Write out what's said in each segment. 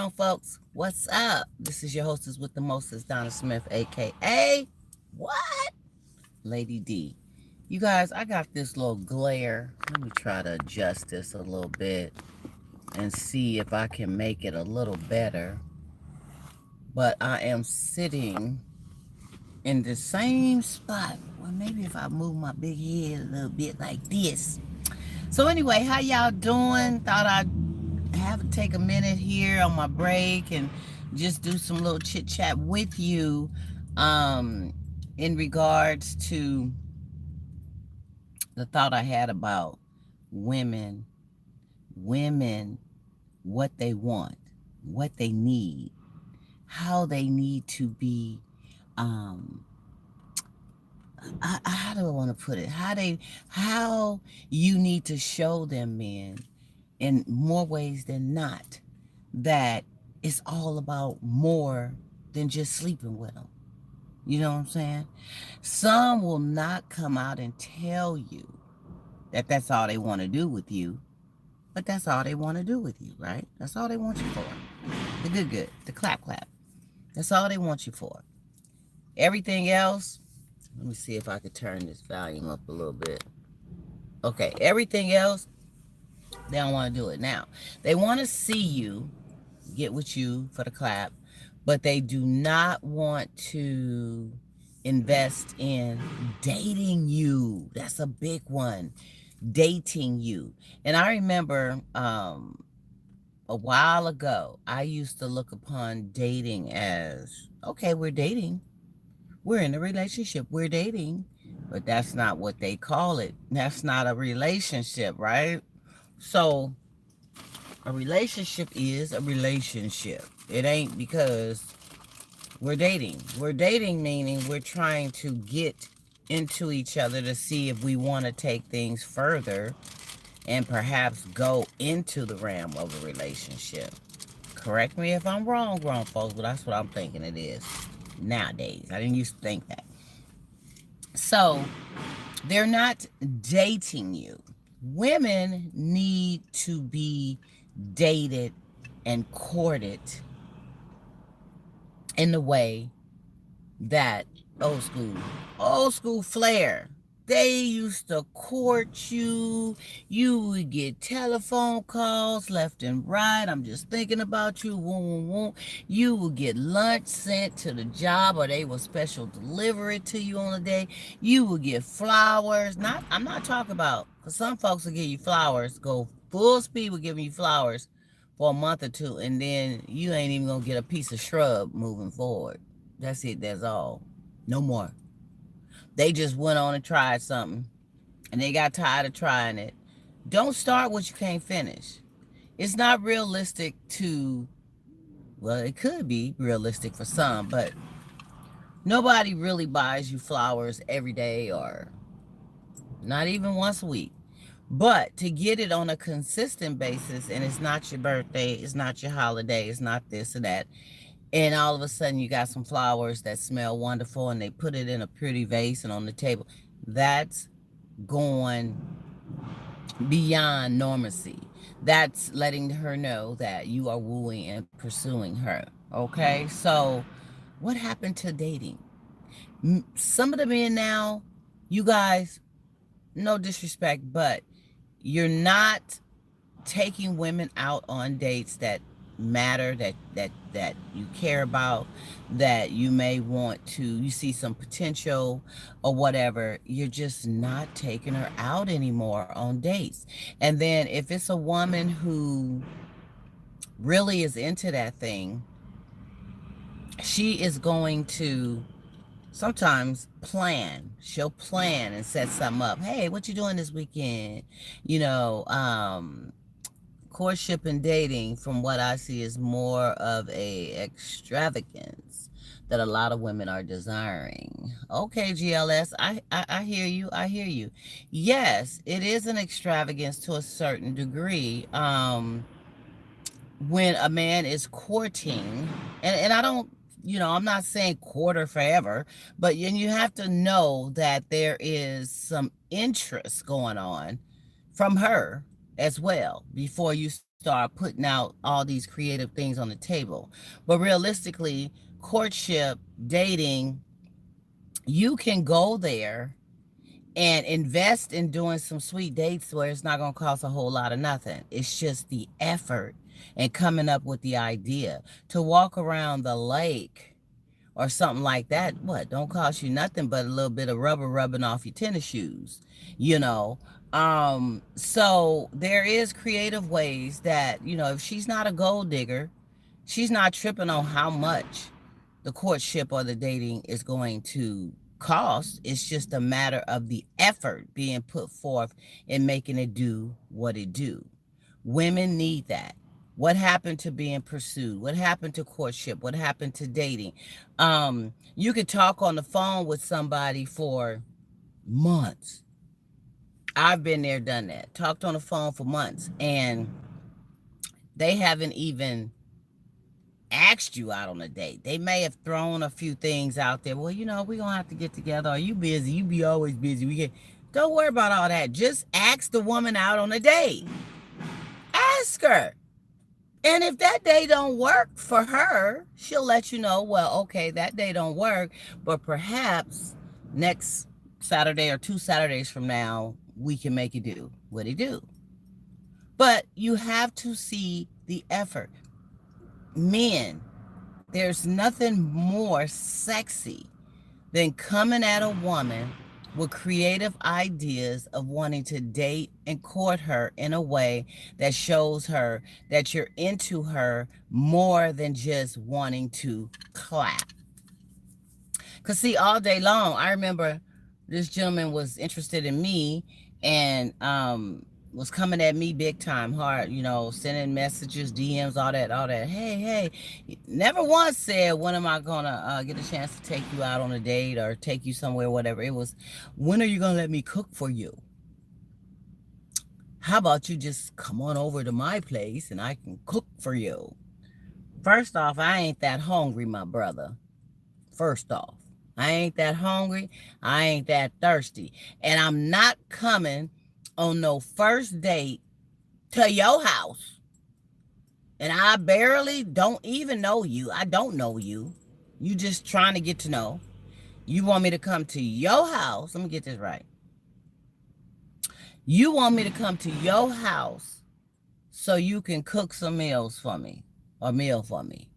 on, folks? What's up? This is your hostess with the mostest, Donna Smith, aka what? Lady D. You guys, I got this little glare. Let me try to adjust this a little bit and see if I can make it a little better. But I am sitting in the same spot. Well, maybe if I move my big head a little bit like this. So anyway, how y'all doing? Thought I'd have to take a minute here on my break and just do some little chit chat with you in regards to the thought I had about women, women, what they want, what they need, how they need to be. How do I want to put it? How you need to show them, men, in more ways than not, that it's all about more than just sleeping with them. You know what I'm saying? Some will not come out and tell you that that's all they want to do with you, but that's all they want to do with you, right? That's all they want you for. The good, the clap. That's all they want you for. Everything else, let me see if I could turn this volume up a little bit. Okay, everything else, they don't want to do it. Now, they want to see you, get with you for the clap, but they do not want to invest in dating you. That's a big one. Dating you. And I remember a while ago, I used to look upon dating as, okay, we're dating. We're in a relationship. We're dating. But that's not what they call it. That's not a relationship, right? So a relationship is a relationship. It ain't because we're dating. We're dating meaning we're trying to get into each other to see if we want to take things further and perhaps go into the realm of a relationship. Correct me if I'm wrong, grown folks, but that's what I'm thinking it is nowadays. I didn't used to think that. So they're not dating you. Women need to be dated and courted in the way that old school flair. They used to court you. You would get telephone calls left and right. I'm just thinking about you. You would get lunch sent to the job, or they will special deliver it to you on a day. You would get flowers. I'm not talking about, because some folks will give you flowers, go full speed with giving you flowers for a month or two, and then you ain't even gonna get a piece of shrub moving forward. That's it. That's all. No more. They just went on and tried something, and they got tired of trying it. Don't start what you can't finish. It's not realistic to, well, it could be realistic for some, but nobody really buys you flowers every day or not even once a week. But to get it on a consistent basis, and it's not your birthday, it's not your holiday, it's not this or that, and all of a sudden you got some flowers that smell wonderful and they put it in a pretty vase and on the table, that's going beyond normacy. That's letting her know that you are wooing and pursuing her. Okay, so what happened to dating? Some of the men now, you guys, no disrespect, but you're not taking women out on dates that matter, that you care about, that you may want to, you see some potential or whatever. You're just not taking her out anymore on dates. And then if it's a woman who really is into that thing, she is going to sometimes plan. She'll plan and set something up. Hey, what you doing this weekend? You know, courtship and dating, from what I see, is more of a extravagance that a lot of women are desiring. Okay, GLS, I hear you. I hear you. Yes, it is an extravagance to a certain degree. When a man is courting, and I don't, I'm not saying quarter forever, but you have to know that there is some interest going on from her as well before you start putting out all these creative things on the table. But realistically, courtship, dating, you can go there and invest in doing some sweet dates where it's not going to cost a whole lot of nothing. It's just the effort and coming up with the idea to walk around the lake or something like that. What don't cost you nothing but a little bit of rubber rubbing off your tennis shoes, you know. So there is creative ways that, if she's not a gold digger, she's not tripping on how much the courtship or the dating is going to cost. It's just a matter of the effort being put forth in making it do what it do. Women need that. What happened to being pursued? What happened to courtship? What happened to dating? You could talk on the phone with somebody for months. I've been there, done that. Talked on the phone for months, and they haven't even asked you out on a date. They may have thrown a few things out there. Well, we're gonna have to get together. Are you busy? You be always busy. Don't worry about all that. Just ask the woman out on a date. Ask her. And if that day don't work for her, she'll let you know, well, okay, that day don't work, but perhaps next Saturday or 2 Saturdays from now, we can make it do what it do. But you have to see the effort. Men, there's nothing more sexy than coming at a woman with creative ideas of wanting to date and court her in a way that shows her that you're into her more than just wanting to clap. Because, see, all day long, I remember this gentleman was interested in me and was coming at me big time hard, sending messages, DMs, all that. Hey, never once said, when am I gonna get a chance to take you out on a date or take you somewhere, whatever. It was, when are you gonna let me cook for you? How about you just come on over to my place and I can cook for you? First off, I ain't that hungry, my brother. First off, I ain't that hungry. I ain't that thirsty. And I'm not coming on no first date to your house. And I barely don't even know you. I don't know you. You just trying to get to know. You want me to come to your house. Let me get this right. You want me to come to your house so you can cook some meals for me or meal for me.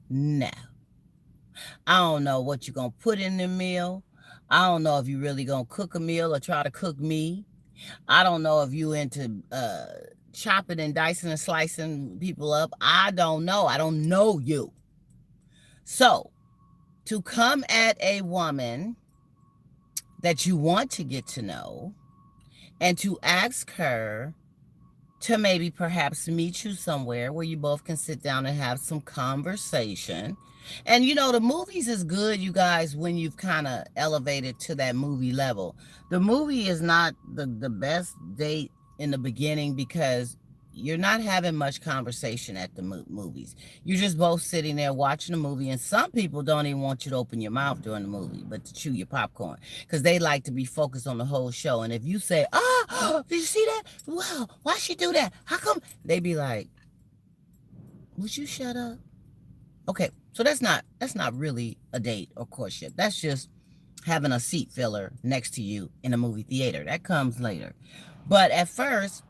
No. I don't know what you're going to put in the meal. I don't know if you really going to cook a meal or try to cook me. I don't know if you into chopping and dicing and slicing people up. I don't know. I don't know you. So, to come at a woman that you want to get to know and to ask her to maybe perhaps meet you somewhere where you both can sit down and have some conversation. And the movies is good, you guys, when you've kind of elevated to that movie level. The movie is not the best date in the beginning because you're not having much conversation at the movies. You're just both sitting there watching the movie, and some people don't even want you to open your mouth during the movie, but to chew your popcorn because they like to be focused on the whole show. And if you say, did you see that? Wow, why she do that? How come? They be like, would you shut up? Okay, so that's not really a date or courtship. That's just having a seat filler next to you in a movie theater. That comes later. But at first,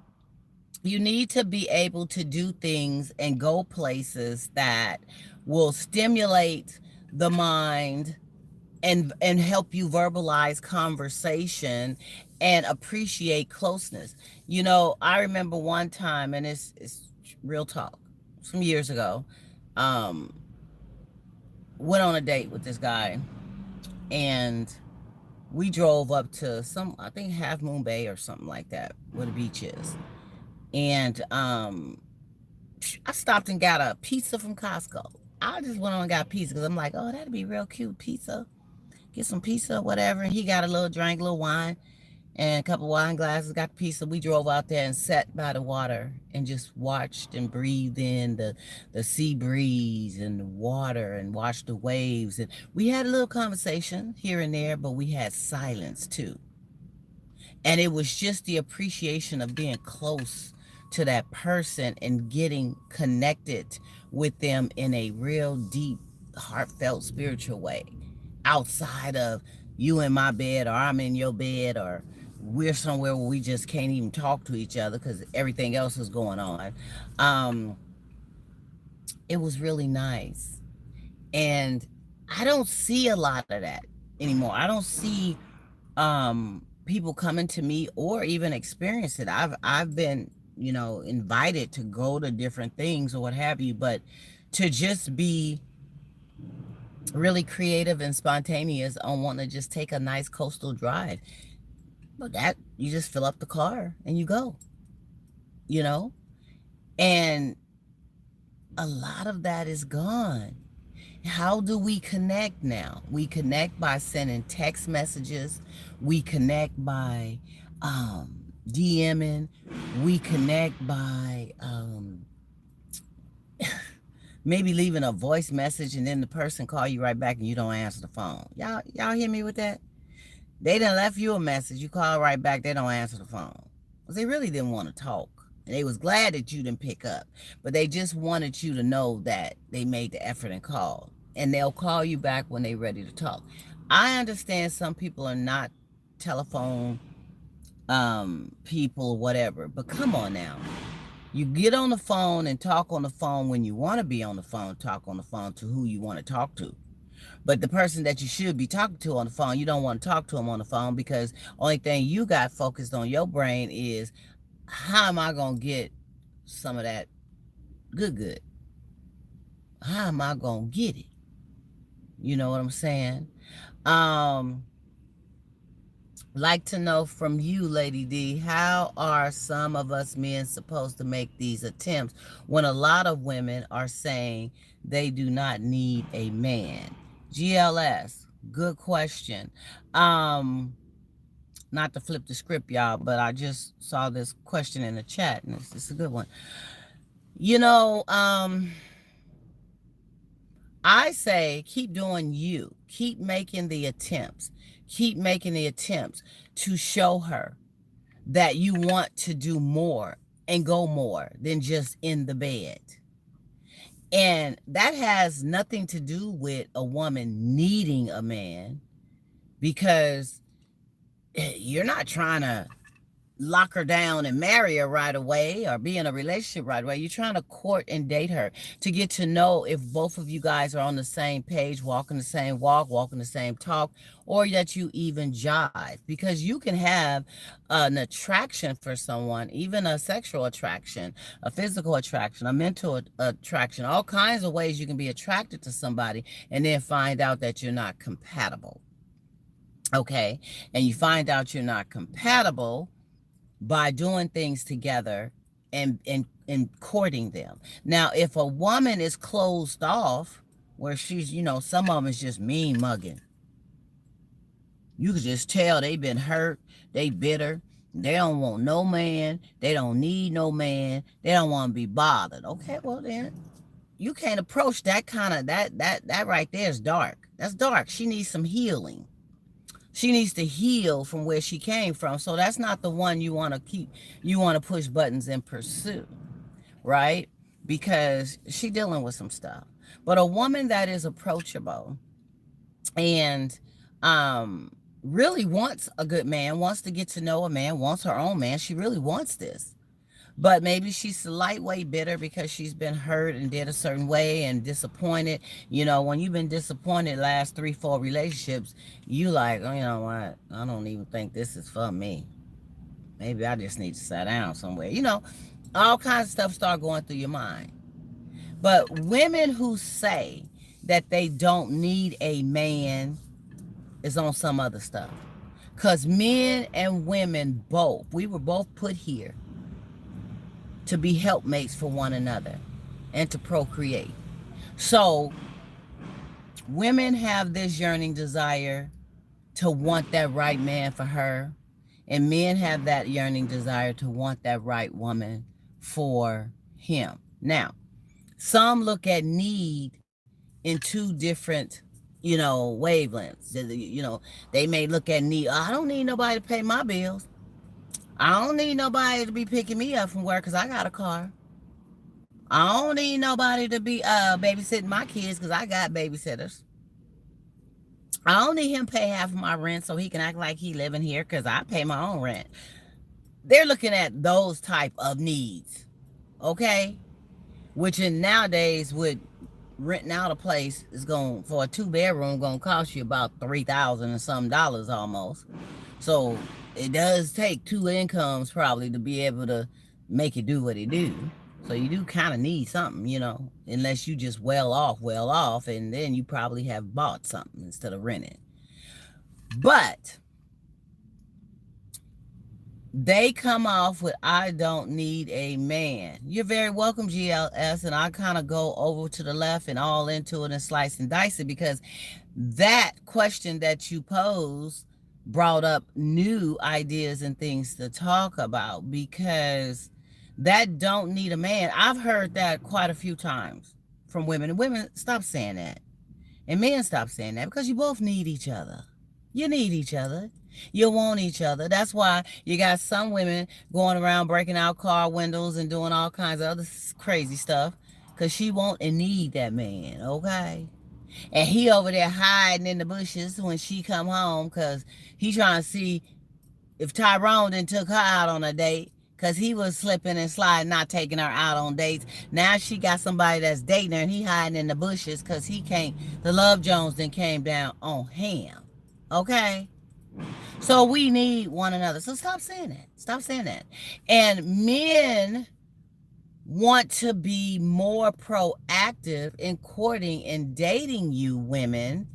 you need to be able to do things and go places that will stimulate the mind and help you verbalize conversation and appreciate closeness. I remember one time, and it's real talk, some years ago, went on a date with this guy, and we drove up to I think Half Moon Bay or something like that, where the beach is. And I stopped and got a pizza from Costco. I just went on and got pizza because I'm like, oh, that'd be real cute, pizza. Get some pizza, whatever. And he got a little drink, a little wine, and a couple wine glasses, got the pizza. We drove out there and sat by the water and just watched and breathed in the sea breeze and the water and watched the waves. And we had a little conversation here and there, but we had silence too. And it was just the appreciation of being close to that person and getting connected with them in a real deep, heartfelt, spiritual way, outside of you in my bed or I'm in your bed, or we're somewhere where we just can't even talk to each other because everything else is going on. Um, it was really nice. And I don't see a lot of that anymore. I don't see people coming to me or even experience it. I've been, invited to go to different things or what have you, but to just be really creative and spontaneous on wanting to just take a nice coastal drive. But that you just fill up the car and you go, you know? And a lot of that is gone. How do we connect now? We connect by sending text messages. We connect by DMing. We connect by maybe leaving a voice message and then the person call you right back and you don't answer the phone. Y'all hear me with that? They done left you a message. You call right back. They don't answer the phone. Because they really didn't want to talk. And they was glad that you didn't pick up. But they just wanted you to know that they made the effort and called. And they'll call you back when they're ready to talk. I understand some people are not telephone people, whatever. But come on now. You get on the phone and talk on the phone when you want to be on the phone, talk on the phone to who you want to talk to. But the person that you should be talking to on the phone, you don't want to talk to them on the phone because only thing you got focused on your brain is how am I going to get some of that good? How am I going to get it? You know what I'm saying? Like to know from you, Lady D, how are some of us men supposed to make these attempts when a lot of women are saying they do not need a man? GLS, good question. Not to flip the script, y'all, but I just saw this question in the chat, and it's a good one. I say keep doing you. Keep making the attempts. Keep making the attempts to show her that you want to do more and go more than just in the bed. And that has nothing to do with a woman needing a man, because you're not trying to lock her down and marry her right away or be in a relationship right away. You're trying to court and date her to get to know if both of you guys are on the same page, walking the same walk, walking the same talk, or that you even jive. Because you can have an attraction for someone, even a sexual attraction, a physical attraction, a mental attraction, all kinds of ways you can be attracted to somebody and then find out that you're not compatible. Okay? And you find out you're not compatible by doing things together and courting them. Now, if a woman is closed off, where she's, some of them is just mean mugging. You can just tell they've been hurt, they bitter, they don't want no man, they don't need no man, they don't want to be bothered. Okay, well then, you can't approach that kind of, that right there is dark. That's dark. She needs some healing. She needs to heal from where she came from. So that's not the one you want to keep. You want to push buttons and pursue, right? Because she's dealing with some stuff. But a woman that is approachable and really wants a good man, wants to get to know a man, wants her own man. She really wants this. But maybe she's lightweight bitter because she's been hurt and did a certain way and disappointed. When you've been disappointed last 3-4 relationships, you like, oh, you know what? I don't even think this is for me. Maybe I just need to sit down somewhere. All kinds of stuff start going through your mind. But women who say that they don't need a man is on some other stuff. Because men and women both, we were both put here to be helpmates for one another and to procreate. So women have this yearning desire to want that right man for her, and men have that yearning desire to want that right woman for him. Now, some look at need in two different, wavelengths. They may look at need, I don't need nobody to pay my bills. I don't need nobody to be picking me up from work because I got a car. I don't need nobody to be babysitting my kids because I got babysitters. I don't need him pay half of my rent so he can act like he living here because I pay my own rent. They're looking at those type of needs, okay? Which in nowadays with renting out a place is going for a 2-bedroom gonna cost you about $3,000 and some dollars almost. So it does take two incomes probably to be able to make it do what it do. So you do kind of need something, you know, unless you just well off, and then you probably have bought something instead of renting. But they come off with, I don't need a man. You're very welcome, GLS. And I kind of go over to the left and all into it and slice and dice it because that question that you pose brought up new ideas and things to talk about, because that don't need a man. I've heard that quite a few times from women, and women stop saying that. And men stop saying that because you both need each other. You need each other. You want each other. That's why you got some women going around breaking out car windows and doing all kinds of other crazy stuff because she want and need that man, okay? And he over there hiding in the bushes when she come home because he trying to see if Tyrone didn't took her out on a date because he was slipping and sliding, not taking her out on dates. Now she got somebody that's dating her and he hiding in the bushes because he can't, the Love Jones then came down on him, okay? So we need one another. So stop saying that. Stop saying that. And men want to be more proactive in courting and dating you women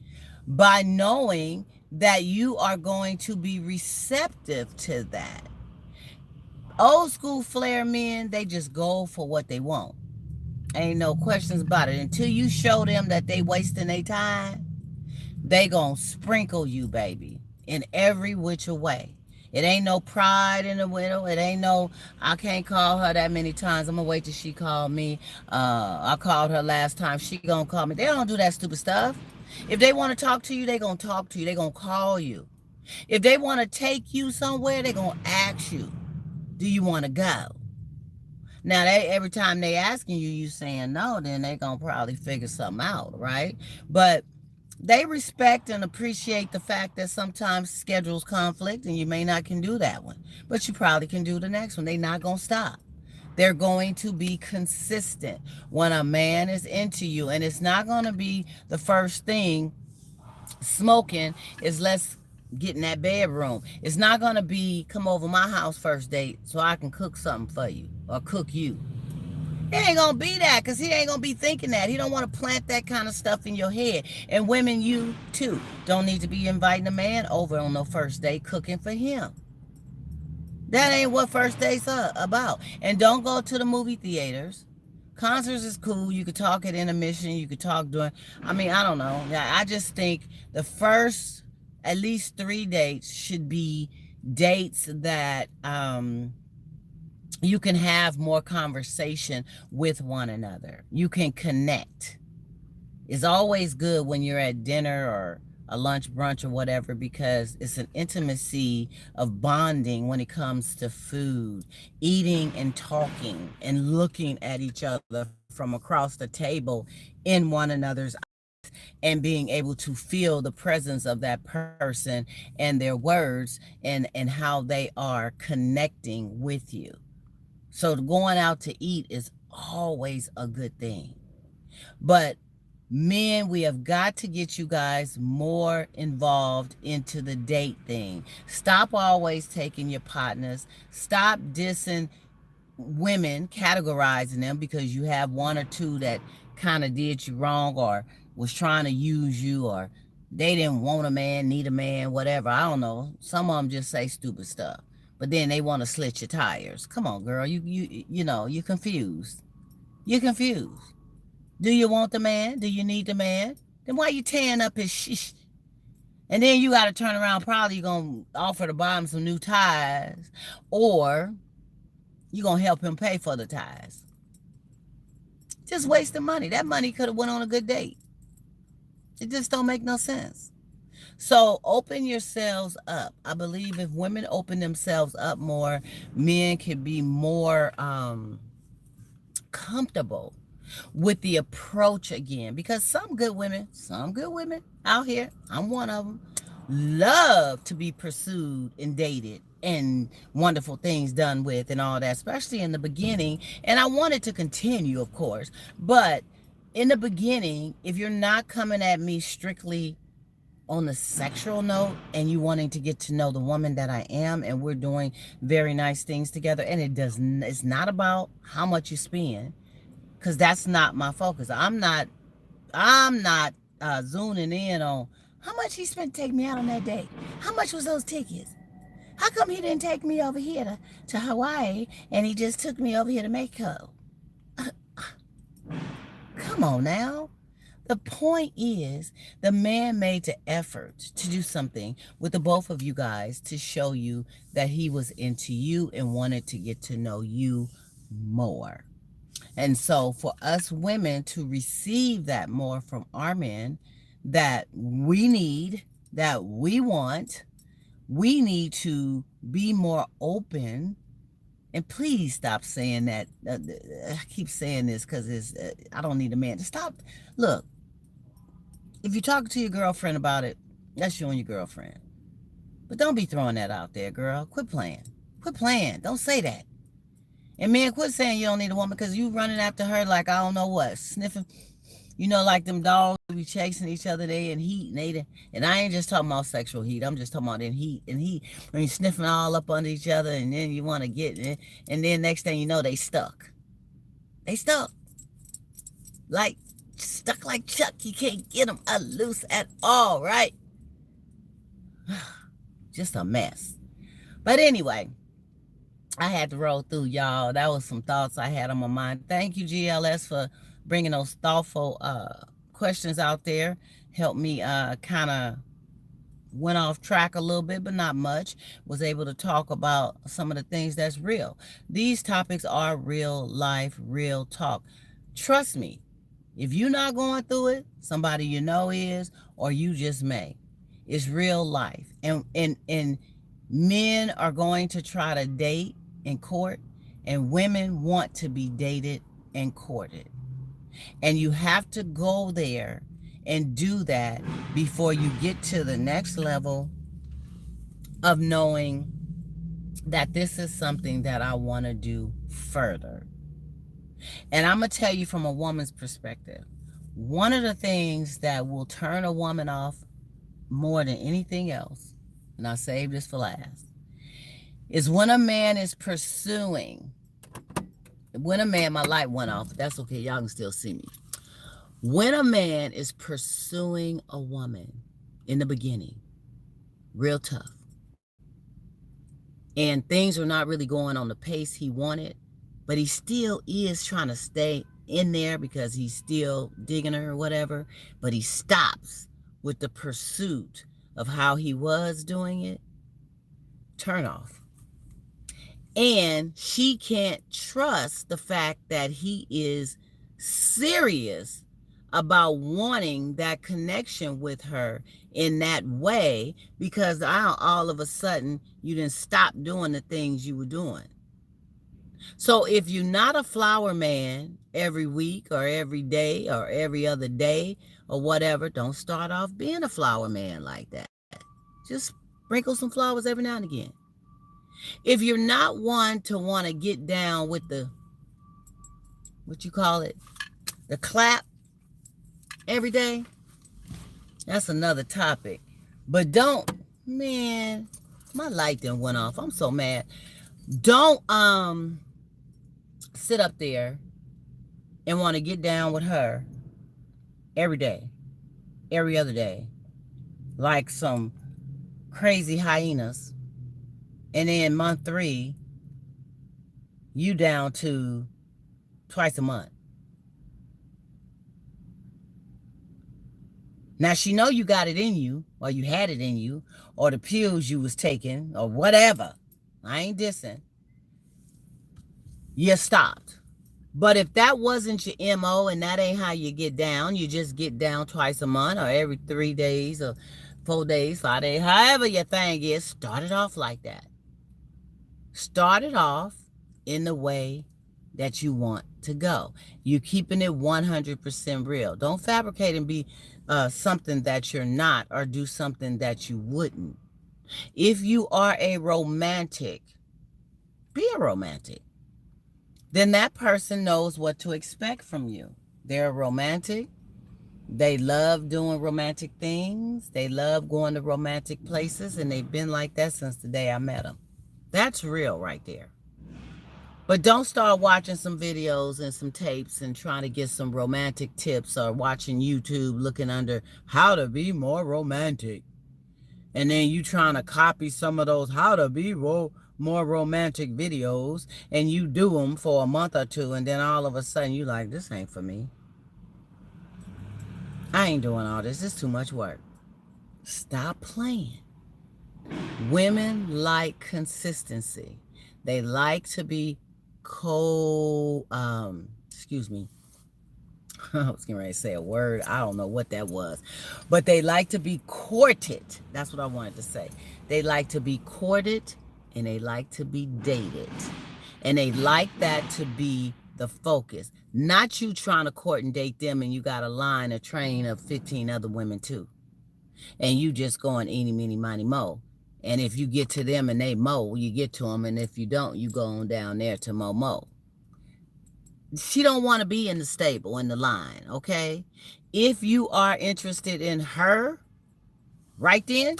by knowing that you are going to be receptive to that. Old school flair men, they just go for what they want. Ain't no questions about it. Until you show them that they wasting their time, they gonna sprinkle you, baby, in every which way. It ain't no pride in the widow. It ain't no, I can't call her that many times. I'm gonna wait till she called me. I called her last time. She gonna call me. They don't do that stupid stuff. If they want to talk to you, they gonna talk to you. They gonna call you. If they want to take you somewhere, they gonna ask you, do you want to go? Now, every time they asking you, you saying no, then they gonna probably figure something out, right? But they respect and appreciate the fact that sometimes schedules conflict and you may not can do that one, but you probably can do the next one. They're not going to stop. They're going to be consistent when a man is into you, and it's not going to be the first thing smoking is let's get in that bedroom. It's not going to be come over my house first date so I can cook something for you or cook you. It ain't gonna be that because he ain't gonna be thinking that. He don't want to plant that kind of stuff in your head. And women, you too, don't need to be inviting a man over on no first date cooking for him. That ain't what first dates are about. And don't go to the movie theaters. Concerts is cool. You could talk at intermission. You could talk during, I mean, I don't know. I just think the first at least 3 dates should be dates that you can have more conversation with one another. You can connect. It's always good when you're at dinner or a lunch, brunch, or whatever, because it's an intimacy of bonding when it comes to food, eating and talking and looking at each other from across the table in one another's eyes and being able to feel the presence of that person and their words and how they are connecting with you. So going out to eat is always a good thing. But men, we have got to get you guys more involved into the date thing. Stop always taking your partners. Stop dissing women, categorizing them because you have one or two that kind of did you wrong or was trying to use you, or they didn't want a man, need a man, whatever. I don't know. Some of them just say stupid stuff. But then they want to slit your tires. Come on, girl. You know, you're confused. You're confused. Do you want the man? Do you need the man? Then why you tearing up his shit? And then you got to turn around. Probably you're going to offer to buy him some new tires. Or you're going to help him pay for the tires. Just wasting money. That money could have went on a good date. It just don't make no sense. So open yourselves up. I believe if women open themselves up more, men can be more comfortable with the approach again. Because some good women out here, I'm one of them, love to be pursued and dated and wonderful things done with and all that, especially in the beginning. And I want it to continue, of course. But in the beginning, if you're not coming at me strictly on the sexual note and you wanting to get to know the woman that I am, and we're doing very nice things together, and it's not about how much you spend, because that's not my focus. I'm not zooming in on how much he spent to take me out on that date. How much was those tickets? How come he didn't take me over here to Hawaii and he just took me over here to Mexico? Come on now. The point is, the man made the effort to do something with the both of you guys to show you that he was into you and wanted to get to know you more. And so for us women to receive that more from our men that we need, that we want, we need to be more open. And please stop saying that. I keep saying this because I don't need a man to stop. Look, if you talk to your girlfriend about it, that's you and your girlfriend. But don't be throwing that out there, girl. Quit playing. Quit playing. Don't say that. And man, quit saying you don't need a woman because you running after her like I don't know what, sniffing. You know, like them dogs be chasing each other. They in heat, and I ain't just talking about sexual heat. I'm just talking about in heat. And when you sniffing all up under each other, and then you want to get it, and then next thing you know, they stuck. They stuck. Like stuck like Chuck. You can't get them loose at all, right? Just a mess. But anyway, I had to roll through, y'all. That was some thoughts I had on my mind. Thank you, GLS, for bringing those thoughtful questions out there. Helped me kind of went off track a little bit, but not much. Was able to talk about some of the things that's real. These topics are real life, real talk. Trust me, if you're not going through it, somebody you know is, or you just may. It's real life. And men are going to try to date and court, and women want to be dated and courted. And you have to go there and do that before you get to the next level of knowing that this is something that I want to do further. And I'm going to tell you from a woman's perspective, one of the things that will turn a woman off more than anything else, and I saved this for last, is when a man is pursuing. When a man, my light went off, but that's okay. Y'all can still see me. When a man is pursuing a woman in the beginning, real tough, and things are not really going on the pace he wanted, but he still is trying to stay in there because he's still digging her or whatever, but he stops with the pursuit of how he was doing it, turn off. And she can't trust the fact that he is serious about wanting that connection with her in that way, because all of a sudden you didn't stop doing the things you were doing. So if you're not a flower man every week or every day or every other day or whatever, don't start off being a flower man like that. Just sprinkle some flowers every now and again. If you're not one to want to get down with the, what you call it, the clap every day, that's another topic. But don't, man, my light then went off. I'm so mad. Don't sit up there and want to get down with her every day, every other day, like some crazy hyenas. And then month 3, you down to twice a month. Now she know you got it in you, or you had it in you, or the pills you was taking, or whatever. I ain't dissing. You stopped. But if that wasn't your MO and that ain't how you get down, you just get down twice a month or every 3 days or 4 days, 5 days, however your thing is, start it off like that. Start it off in the way that you want to go. You're keeping it 100% real. Don't fabricate and be something that you're not, or do something that you wouldn't. If you are a romantic, be a romantic. Then that person knows what to expect from you. They're romantic. They love doing romantic things. They love going to romantic places, and they've been like that since the day I met them. That's real right there. But don't start watching some videos and some tapes and trying to get some romantic tips, or watching YouTube looking under how to be more romantic. And then you trying to copy some of those how to be more romantic videos, and you do them for a month or two, and then all of a sudden you like, this ain't for me. I ain't doing all this. It's too much work. Stop playing. Women like consistency. They like to be excuse me. I was getting ready to say a word. I don't know what that was. But they like to be courted. That's what I wanted to say. They like to be courted, and they like to be dated. And they like that to be the focus. Not you trying to court and date them, and you got a train of 15 other women too. And you just going eeny, meeny, miny, mo. And if you get to them and they mo, you get to them. And if you don't, you go on down there to mo. She don't want to be in the stable, in the line, okay? If you are interested in her, right then,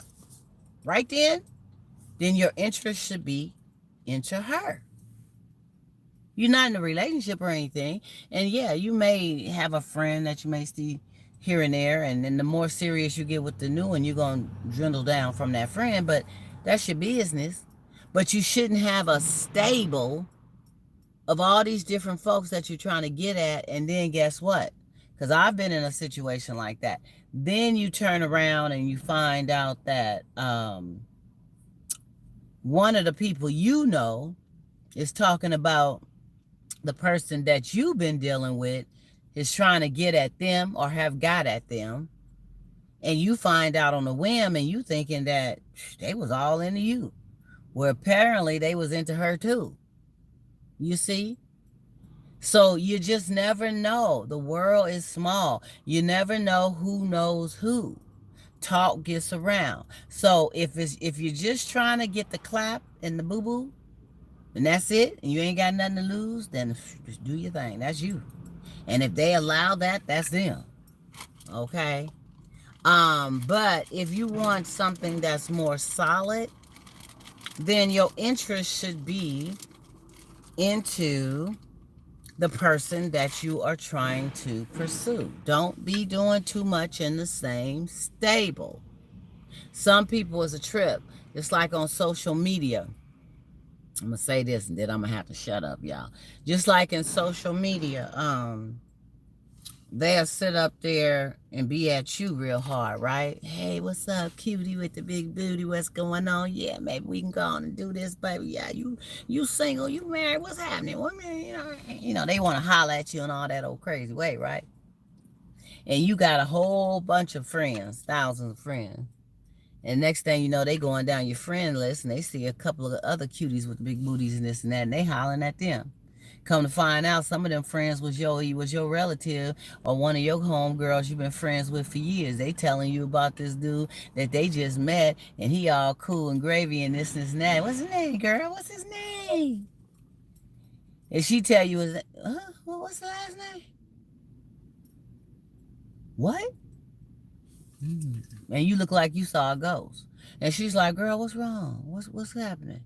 then your interest should be into her. You're not in a relationship or anything. And yeah, you may have a friend that you may see here and there, and then the more serious you get with the new one, you're going to dwindle down from that friend, but that's your business. But you shouldn't have a stable of all these different folks that you're trying to get at, and then guess what? Because I've been in a situation like that. Then you turn around and you find out that one of the people you know is talking about the person that you've been dealing with, is trying to get at them or have got at them. And you find out on a whim, and you thinking that they was all into you. Where apparently they was into her too. You see? So you just never know. The world is small. You never know who knows who. Talk gets around. So if you're just trying to get the clap and the boo-boo, and that's it, and you ain't got nothing to lose, then just do your thing. That's you. And if they allow that, that's them. Okay? But if you want something that's more solid, then your interest should be into the person that you are trying to pursue. Don't be doing too much in the same stable. Some people is a trip. It's like on social media. I'm going to say this, and then I'm going to have to shut up, y'all. Just like in social media, they'll sit up there and be at you real hard, right? Hey, what's up, cutie with the big booty? What's going on? Yeah, maybe we can go on and do this, baby. Yeah, you single, you married, what's happening? Well, man, you know, they want to holler at you in all that old crazy way, right? And you got a whole bunch of friends, thousands of friends. And next thing you know, they going down your friend list, and they see a couple of other cuties with big booties and this and that, and they hollering at them. Come to find out, some of them friends was your relative or one of your homegirls you've been friends with for years. They telling you about this dude that they just met, and he all cool and gravy and this and that. What's his name, girl? What's his name? And she tell you, what's the last name? What? And you look like you saw a ghost. And she's like, girl, what's wrong? What's happening?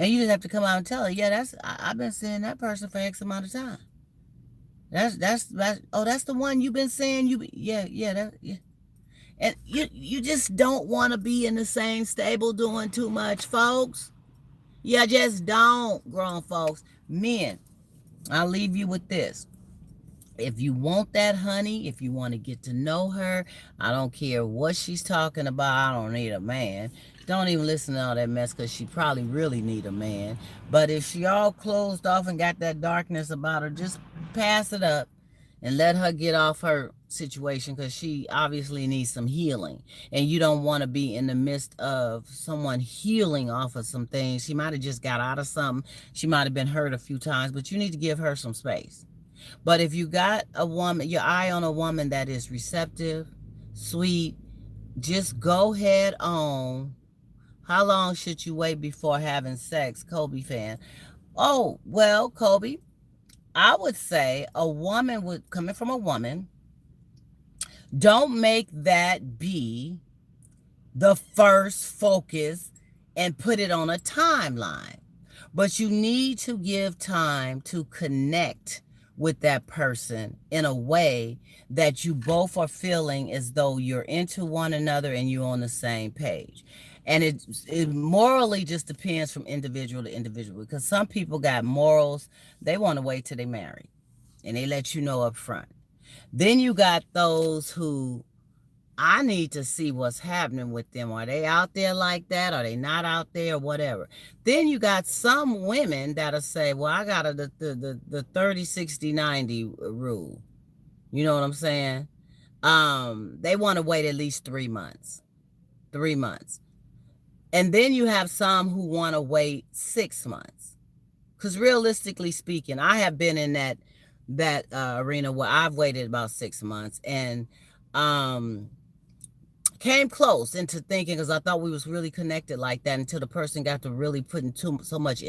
And you just have to come out and tell her, yeah, I've been seeing that person for X amount of time. That's the one you've been saying. Yeah. And you just don't want to be in the same stable doing too much, folks. You just don't, grown folks. Men, I'll leave you with this. If you want that honey, if you want to get to know her, I don't care what she's talking about. I don't need a man. Don't even listen to all that mess, because she probably really need a man. But if she all closed off and got that darkness about her, just pass it up and let her get off her situation, because she obviously needs some healing, and you don't want to be in the midst of someone healing off of some things. She might have just got out of something. She might have been hurt a few times, but you need to give her some space. But if you got a woman, your eye on a woman that is receptive, sweet, just go head on. How long should you wait before having sex? Kobe fan. Oh, well, Kobe, I would say a woman would, coming from a woman, don't make that be the first focus and put it on a timeline. But you need to give time to connect with that person in a way that you both are feeling as though you're into one another and you're on the same page. And it morally just depends from individual to individual, because some people got morals. They want to wait till they marry and they let you know up front. Then you got those who, I need to see what's happening with them. Are they out there like that? Are they not out there? Whatever. Then you got some women that'll say, well, I got the 30, 60, 90 rule. You know what I'm saying? They want to wait at least 3 months. 3 months. And then you have some who want to wait 6 months. Because realistically speaking, I have been in that arena where I've waited about 6 months, and came close into thinking, because I thought we was really connected like that, until the person got to really putting so much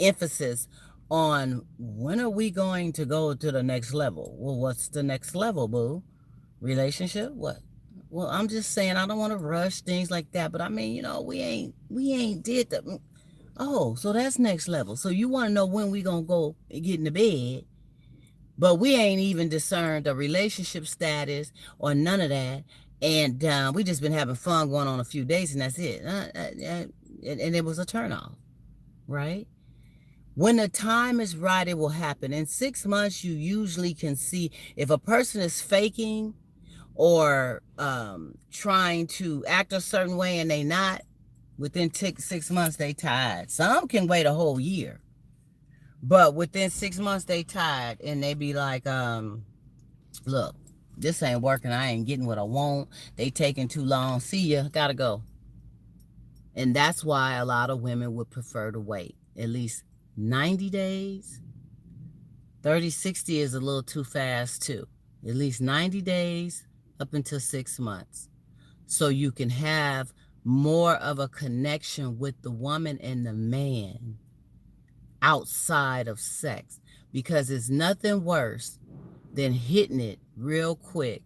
emphasis on, when are we going to go to the next level? Well, what's the next level, boo? Relationship? What? Well, I'm just saying, I don't want to rush things like that, but I mean, we ain't did that. Oh, so that's next level. So you want to know when we gonna go and get in the bed, but we ain't even discerned a relationship status or none of that. And we just been having fun going on a few days, and that's it. And it was a turnoff, right? When the time is right, it will happen. In 6 months, you usually can see if a person is faking or trying to act a certain way and they not. Within 6 months, they tired. Some can wait a whole year. But within 6 months, they tired, and they be like, look, this ain't working. I ain't getting what I want. They taking too long. See ya. Gotta go. And that's why a lot of women would prefer to wait at least 90 days. 30, 60 is a little too fast too. At least 90 days up until 6 months. So you can have more of a connection with the woman and the man outside of sex, because it's nothing worse than hitting it real quick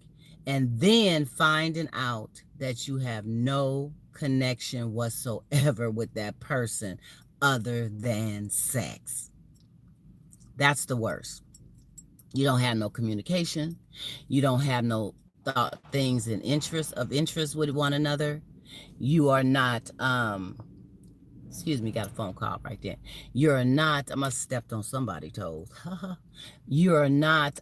and then finding out that you have no connection whatsoever with that person other than sex. That's the worst. You don't have no communication. You don't have no things of interest with one another. You are not, excuse me, got a phone call right there. You're not, I must have stepped on somebody's toes. You're not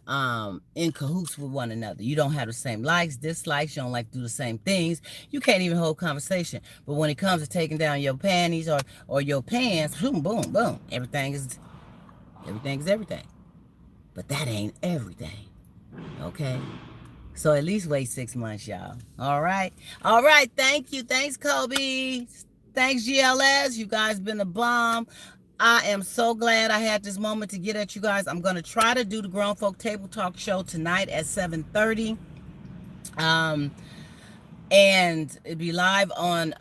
in cahoots with one another. You don't have the same likes, dislikes. You don't like to do the same things. You can't even hold conversation. But when it comes to taking down your panties or your pants, boom, boom, boom. Everything is everything. But that ain't everything. Okay? So at least wait 6 months, y'all. All right. All right. Thank you. Thanks, Kobe. Thanks, GLS. You guys been a bomb. I am so glad I had this moment to get at you guys. I'm going to try to do the Grown Folk Table Talk show tonight at 7:30. And it'll be live on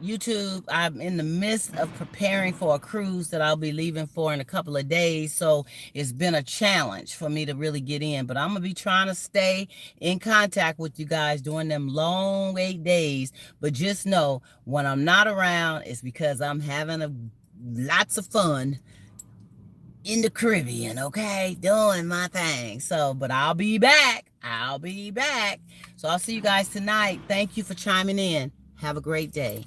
YouTube. I'm in the midst of preparing for a cruise that I'll be leaving for in a couple of days. So it's been a challenge for me to really get in. But I'm going to be trying to stay in contact with you guys during them long 8 days. But just know, when I'm not around, it's because I'm having lots of fun in the Caribbean, okay? Doing my thing. So, but I'll be back. So I'll see you guys tonight. Thank you for chiming in. Have a great day.